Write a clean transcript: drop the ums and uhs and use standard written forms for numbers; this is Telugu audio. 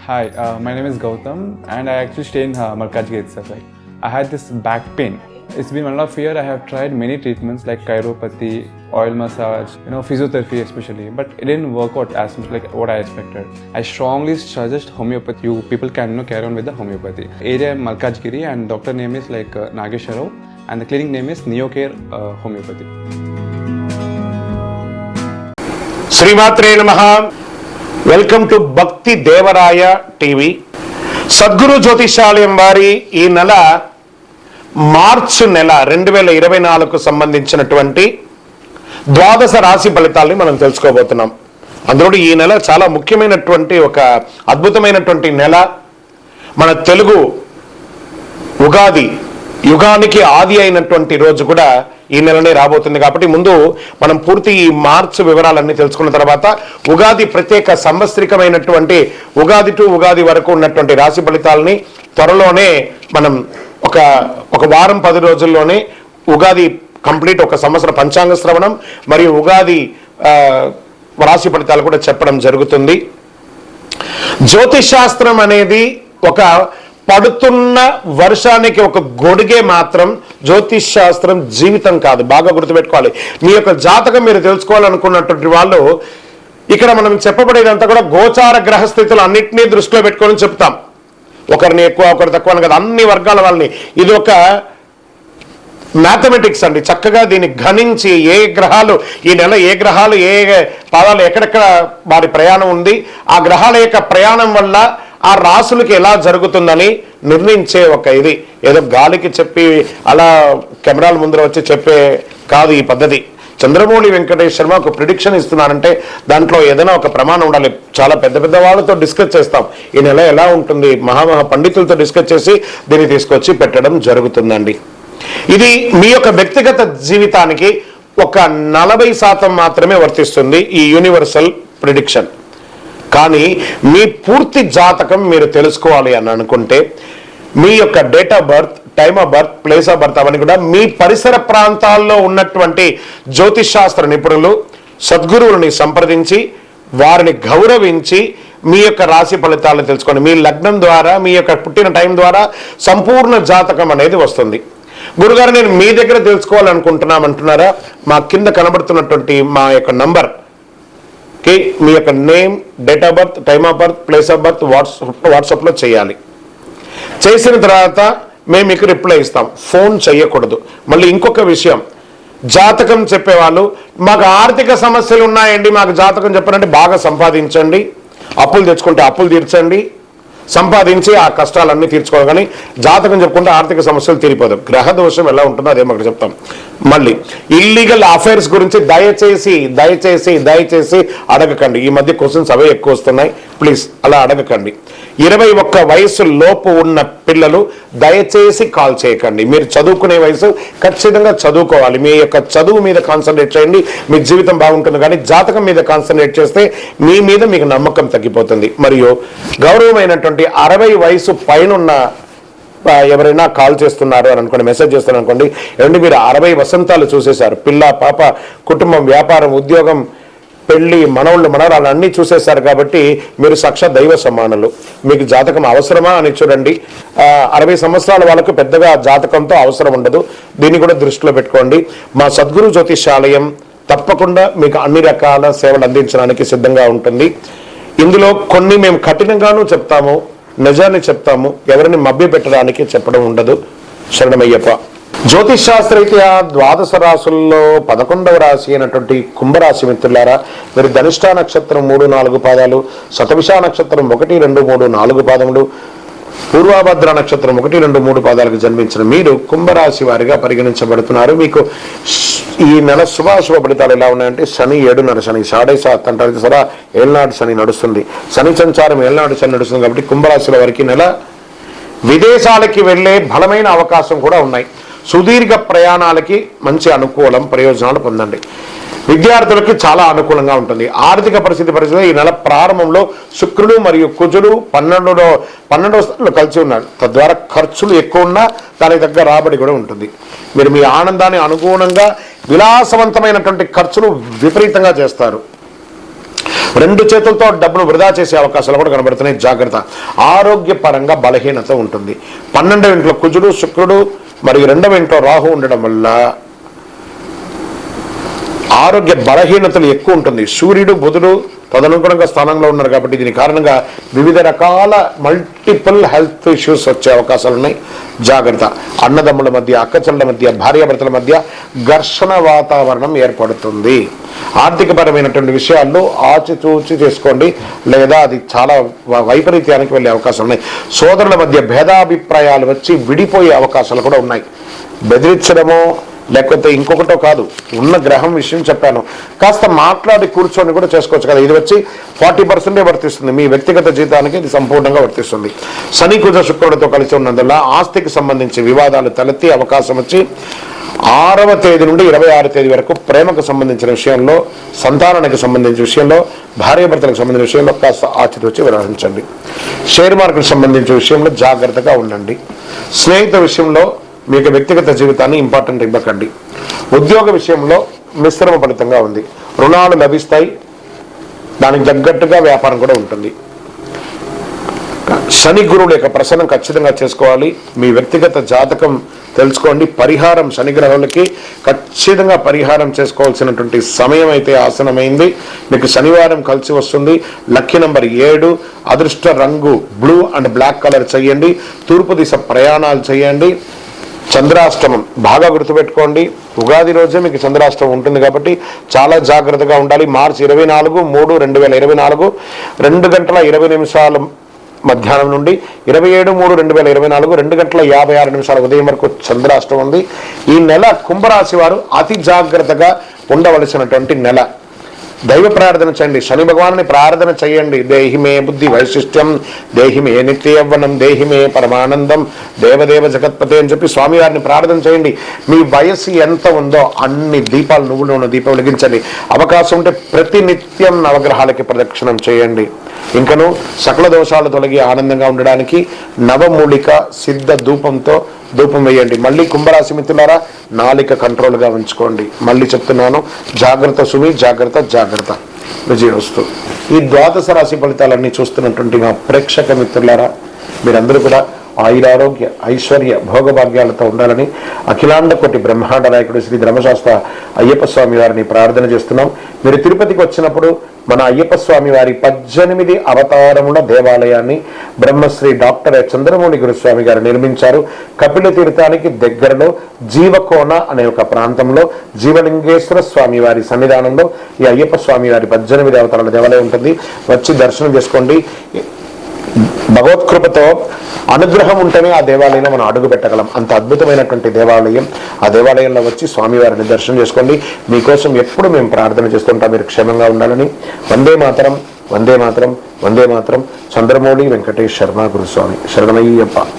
Hi, my name is Gautam and I actually stay in Malkajgiri itself. Like, I had this back pain. It's been 1.5 years. I have tried many treatments like chiropathy, oil massage, physiotherapy especially, but it didn't work out as much like what I expected. I strongly suggest homeopathy. You people can carry on with the homeopathy. Area Malkajgiri and doctor name is like Nageswar Rao and the clinic name is Neocare Homeopathy. శ్రీమాత్రే నమః. వెల్కమ్ టు భక్తి దేవరాయ టీవీ. సద్గురు జ్యోతిషాలయం వారి ఈ నెల మార్చి నెల 2024కు సంబంధించినటువంటి ద్వాదశ రాశి ఫలితాలని మనం తెలుసుకోబోతున్నాం. అందులో ఈ నెల చాలా ముఖ్యమైనటువంటి ఒక అద్భుతమైనటువంటి నెల. మన తెలుగు ఉగాది యుగానికి ఆది అయినటువంటి రోజు కూడా ఈ నెలనే రాబోతుంది. కాబట్టి ముందు మనం పూర్తి ఈ మార్చ్ వివరాలన్నీ తెలుసుకున్న తర్వాత ఉగాది ప్రత్యేక సంవత్సరికమైనటువంటి ఉగాది టు ఉగాది వరకు ఉన్నటువంటి రాశి ఫలితాలని త్వరలోనే మనం ఒక వారం 10 రోజుల్లోనే ఉగాది కంప్లీట్ ఒక సంవత్సర పంచాంగ శ్రవణం మరియు ఉగాది రాశి ఫలితాలు కూడా చెప్పడం జరుగుతుంది. జ్యోతిష్ శాస్త్రం అనేది ఒక పడుతున్న వర్షానికి ఒక గొడుగే మాత్రం. జ్యోతిష్ శాస్త్రం జీవితం కాదు, బాగా గుర్తుపెట్టుకోవాలి. మీ యొక్క జాతకం మీరు తెలుసుకోవాలనుకున్నటువంటి వాళ్ళు ఇక్కడ మనం చెప్పబడేదంతా కూడా గోచార గ్రహస్థితులు అన్నింటినీ దృష్టిలో పెట్టుకొని చెప్తాం. ఒకరిని ఎక్కువ ఒకరు తక్కువ అని కదా, అన్ని వర్గాల వాళ్ళని. ఇది ఒక మ్యాథమెటిక్స్ అండి. చక్కగా దీన్ని గణించి ఏ గ్రహాలు ఈ నెల ఏ గ్రహాలు ఏ పాదాలు ఎక్కడెక్కడ వారి ప్రయాణం ఉంది, ఆ గ్రహాల యొక్క ప్రయాణం వల్ల ఆ రాసులకి ఎలా జరుగుతుందని నిర్ణయించే ఒక ఇది. ఏదో గాలికి చెప్పి అలా కెమెరాల ముందర వచ్చి చెప్పే కాదు ఈ పద్ధతి. చంద్రమౌళి వెంకటేష్ శర్మ ఒక ప్రిడిక్షన్ ఇస్తున్నారంటే దాంట్లో ఏదైనా ఒక ప్రమాణం ఉండాలి. చాలా పెద్ద పెద్ద వాళ్ళతో డిస్కస్ చేస్తాం ఈ నెల ఎలా ఉంటుంది, మహామహా పండితులతో డిస్కస్ చేసి దీన్ని తీసుకొచ్చి పెట్టడం జరుగుతుందండి. ఇది మీ యొక్క వ్యక్తిగత జీవితానికి ఒక 40% మాత్రమే వర్తిస్తుంది ఈ యూనివర్సల్ ప్రిడిక్షన్. కానీ మీ పూర్తి జాతకం మీరు తెలుసుకోవాలి అని అనుకుంటే మీ యొక్క date of birth, time of birth, place of birth అవన్నీ కూడా మీ పరిసర ప్రాంతాల్లో ఉన్నటువంటి జ్యోతిష్ శాస్త్ర నిపుణులు సద్గురువులని సంప్రదించి వారిని గౌరవించి మీ యొక్క రాశి ఫలితాలను తెలుసుకోండి. మీ లగ్నం ద్వారా మీ యొక్క పుట్టిన టైం ద్వారా సంపూర్ణ జాతకం అనేది వస్తుంది. గురుగారు నేను మీ దగ్గర తెలుసుకోవాలనుకుంటున్నామంటున్నారా? మా కింద కనబడుతున్నటువంటి మా యొక్క నంబర్ మీ యొక్క name, date of birth, time of birth, place of birth వాట్సాప్లో చేయాలి. చేసిన తర్వాత మేము మీకు రిప్లై ఇస్తాం. ఫోన్ చేయకూడదు. మళ్ళీ ఇంకొక విషయం, జాతకం చెప్పేవాళ్ళు మాకు ఆర్థిక సమస్యలు ఉన్నాయండి, మాకు జాతకం చెప్పారంటే బాగా సంపాదించండి, అప్పులు తెచ్చుకుంటే అప్పులు తీర్చండి, సంపాదించి ఆ కష్టాలన్నీ తీర్చుకోవాలి. కానీ జాతకం చెప్పుకుంటే ఆర్థిక సమస్యలు తీరిపోదు. గ్రహ దోషం ఎలా ఉంటుందో అదే మాకు చెప్తాం. మళ్ళీ ఇల్లీగల్ అఫైర్స్ గురించి దయచేసి దయచేసి దయచేసి అడగకండి. ఈ మధ్య క్వశ్చన్స్ అవే ఎక్కువ వస్తున్నాయి. ప్లీజ్ అలా అడగకండి. 21 వయసు లోపు ఉన్న పిల్లలు దయచేసి కాల్ చేయకండి. మీరు చదువుకునే వయసు ఖచ్చితంగా చదువుకోవాలి. మీ యొక్క చదువు మీద కాన్సన్ట్రేట్ చేయండి, మీ జీవితం బాగుంటుంది. కానీ జాతకం మీద కాన్సన్ట్రేట్ చేస్తే మీ మీద మీకు నమ్మకం తగ్గిపోతుంది. మరియు గౌరవమైనటువంటి 60 వయసు పైనున్న ఎవరైనా కాల్ చేస్తున్నారు అని అనుకోండి, మెసేజ్ చేస్తున్నారు అనుకోండి, ఏమంటే మీరు 60 వసంతాలు చూసేశారు, పిల్ల పాప కుటుంబం వ్యాపారం ఉద్యోగం పెళ్లి మనవాళ్ళు మనవరాలు అన్నీ చూసేశారు. కాబట్టి మీరు సాక్షాత్ దైవ సమానులు. మీకు జాతకం అవసరమా అని చూడండి. 60 సంవత్సరాల వాళ్ళకు పెద్దగా జాతకంతో అవసరం ఉండదు. దీన్ని కూడా దృష్టిలో పెట్టుకోండి. మా సద్గురు జ్యోతిషాలయం తప్పకుండా మీకు అన్ని రకాల సేవలు అందించడానికి సిద్ధంగా ఉంటుంది. ఇందులో కొన్ని మేము కఠినంగానూ చెప్తాము, నిజాన్ని చెప్తాము, ఎవరిని మభ్య పెట్టడానికి చెప్పడం ఉండదు. శరణమయ్యప్ప. జ్యోతిష్ శాస్త్రరీత్యా ద్వాదశ రాశుల్లో 11వ రాశి అయినటువంటి కుంభరాశి మిత్రులారా, మీరు ధనిష్ఠా నక్షత్రం 3-4 పాదాలు, శతభిష నక్షత్రం 1, 2, 3, 4 పాదములు, పూర్వభద్ర నక్షత్రం 1, 2, 3 పాదాలకు జన్మించిన మీరు కుంభరాశి వారిగా పరిగణించబడుతున్నారు. మీకు ఈ నెల శుభాశుభ ఫలితాలు ఎలా ఉన్నాయంటే శని 7.5 శని 7.5 అంటారు సరే, ఏళ్ళనాడు శని నడుస్తుంది. శని సంచారం ఏళ్ళనాడు శని నడుస్తుంది. కాబట్టి కుంభరాశుల వారికి నెల విదేశాలకి వెళ్ళే బలమైన అవకాశం కూడా ఉన్నాయి. సుదీర్ఘ ప్రయాణాలకి మంచి అనుకూలం, ప్రయోజనాలు పొందండి. విద్యార్థులకు చాలా అనుకూలంగా ఉంటుంది. ఆర్థిక పరిస్థితి ఈ నెల ప్రారంభంలో శుక్రుడు మరియు కుజుడు 12వ స్థానంలో కలిసి ఉన్నారు. తద్వారా ఖర్చులు ఎక్కువ ఉన్నా దానికి తగ్గ రాబడి కూడా ఉంటుంది. మీరు మీ ఆనందాన్ని అనుగుణంగా విలాసవంతమైనటువంటి ఖర్చులు విపరీతంగా చేస్తారు. రెండు చేతులతో డబ్బును వృధా చేసే అవకాశాలు కూడా కనబడుతున్నాయి, జాగ్రత్త. ఆరోగ్యపరంగా బలహీనత ఉంటుంది. 12వ ఇంట్లో కుజుడు, శుక్రుడు మరియు 2వ ఇంట్లో రాహు ఉండడం వల్ల ఆరోగ్య బలహీనతలు ఎక్కువ ఉంటుంది. సూర్యుడు, బుధుడు తదనుగుణంగా స్థానంలో ఉన్నారు కాబట్టి దీని కారణంగా వివిధ రకాల మల్టిపుల్ హెల్త్ ఇష్యూస్ వచ్చే అవకాశాలు ఉన్నాయి, జాగ్రత్త. అన్నదమ్ముల మధ్య, అక్కచెల్లెల మధ్య, భార్యాభర్తల మధ్య ఘర్షణ వాతావరణం ఏర్పడుతుంది. ఆర్థికపరమైనటువంటి విషయాల్లో ఆచితూచి చేసుకోండి, లేదా అది చాలా వైపరీత్యానికి వెళ్ళే అవకాశాలు ఉన్నాయి. సోదరుల మధ్య భేదాభిప్రాయాలు వచ్చి విడిపోయే అవకాశాలు కూడా ఉన్నాయి. బెదిరించడమో లేకపోతే ఇంకొకటో కాదు, ఉన్న గ్రహం విషయం చెప్పాను, కాస్త మాట్లాడి కూర్చొని కూడా చేసుకోవచ్చు కదా. ఇది వచ్చి 40% వర్తిస్తుంది, మీ వ్యక్తిగత జీవితానికి ఇది సంపూర్ణంగా వర్తిస్తుంది. శని, కుజ, శుక్రుడితో కలిసి ఉన్నందువల్ల ఆస్తికి సంబంధించి వివాదాలు తలెత్తి అవకాశం వచ్చి 6వ తేదీ నుండి 26వ తేదీ వరకు ప్రేమకు సంబంధించిన విషయంలో, సంతానానికి సంబంధించిన విషయంలో, భార్యాభర్తలకు సంబంధించిన విషయంలో కాస్త ఆచితూచి వ్యవహరించండి. షేర్ మార్కెట్ సంబంధించిన విషయంలో జాగ్రత్తగా ఉండండి. స్నేహితుల విషయంలో మీకు వ్యక్తిగత జీవితాన్ని ఇంపార్టెంట్ ఇవ్వకండి. ఉద్యోగ విషయంలో మిశ్రమ ఫలితంగా ఉంది. రుణాలు లభిస్తాయి, దానికి తగ్గట్టుగా వ్యాపారం కూడా ఉంటుంది. శని గురువుల యొక్క ప్రసన్నం ఖచ్చితంగా చేసుకోవాలి. మీ వ్యక్తిగత జాతకం తెలుసుకోండి. పరిహారం శనిగ్రహాలకి ఖచ్చితంగా పరిహారం చేసుకోవాల్సినటువంటి సమయం అయితే ఆసనమైంది. మీకు శనివారం కలిసి వస్తుంది. లక్కీ నంబర్ 7, అదృష్ట రంగు బ్లూ అండ్ బ్లాక్ కలర్ చేయండి. తూర్పు దిశ ప్రయాణాలు చేయండి. చంద్రాష్టమం బాగా గుర్తుపెట్టుకోండి. ఉగాది రోజే మీకు చంద్రాష్టమం ఉంటుంది కాబట్టి చాలా జాగ్రత్తగా ఉండాలి. మార్చి 24, 3, 2024 2:20 మధ్యాహ్నం నుండి 27, 3, 2024 2:56 ఉదయం వరకు చంద్రాష్టమం ఉంది. ఈ నెల కుంభరాశి వారు అతి జాగ్రత్తగా ఉండవలసినటువంటి నెల. దైవ ప్రార్థన చేయండి, శని భగవాన్ని ప్రార్థన చేయండి. దేహిమే బుద్ధి వైశిష్ట్యం, దేహిమే నిత్యయవ్వనం, దేహిమే పరమానందం, దేవదేవ జగత్పతే అని చెప్పి స్వామివారిని ప్రార్థన చేయండి. మీ వయస్సు ఎంత ఉందో అన్ని దీపాలు, నువ్వులు ఉన్న దీపం వెలిగించండి. అవకాశం ఉంటే ప్రతినిత్యం నవగ్రహాలకి ప్రదక్షిణం చేయండి. ఇంకను సకల దోషాలు తొలగి ఆనందంగా ఉండడానికి నవమూలిక సిద్ధ ధూపంతో ధూపం వేయండి. మళ్ళీ కుంభరాశి మిత్రులారా, నాలిక కంట్రోల్గా ఉంచుకోండి. మళ్ళీ చెప్తున్నాను, జాగ్రత్త సుమి, జాగ్రత్త జాగ్రత్త. విజయోస్తు. ఈ ద్వాదశ రాశి ఫలితాలన్నీ చూస్తున్నటువంటి మా ప్రేక్షక మిత్రులారా, మీరందరూ కూడా ఆయురారోగ్య ఐశ్వర్య భోగభాగ్యాలతో ఉండాలని అఖిలాండ కోటి బ్రహ్మాండ నాయకుడు శ్రీ ధర్మశాస్త్ర అయ్యప్ప స్వామి వారిని ప్రార్థన చేస్తున్నాం. మీరు తిరుపతికి వచ్చినప్పుడు మన అయ్యప్ప స్వామి వారి 18 అవతారముల దేవాలయాన్ని బ్రహ్మశ్రీ డాక్టర్ చంద్రమౌళి గురుస్వామి గారు నిర్మించారు. కపిల తీర్థానికి దగ్గరలో జీవకోన అనే ఒక ప్రాంతంలో జీవలింగేశ్వర స్వామి వారి సన్నిధానంలో ఈ అయ్యప్ప స్వామి వారి 18 అవతారాల దేవాలయం ఉంటుంది. వచ్చి దర్శనం చేసుకోండి. భగవత్కృపతో అనుగ్రహం ఉంటేనే ఆ దేవాలయంలో మనం అడుగు పెట్టగలం. అంత అద్భుతమైనటువంటి దేవాలయం. ఆ దేవాలయంలో వచ్చి స్వామివారిని దర్శనం చేసుకోండి. మీకోసం ఎప్పుడు మేము ప్రార్థన చేస్తుంటాం, మీరు క్షేమంగా ఉండాలని. వందే మాతరం, వందే మాతరం, వందే మాతరం. చంద్రమౌళి వెంకటేష్ శర్మ గురుస్వామి. శరణమయ్యప్ప.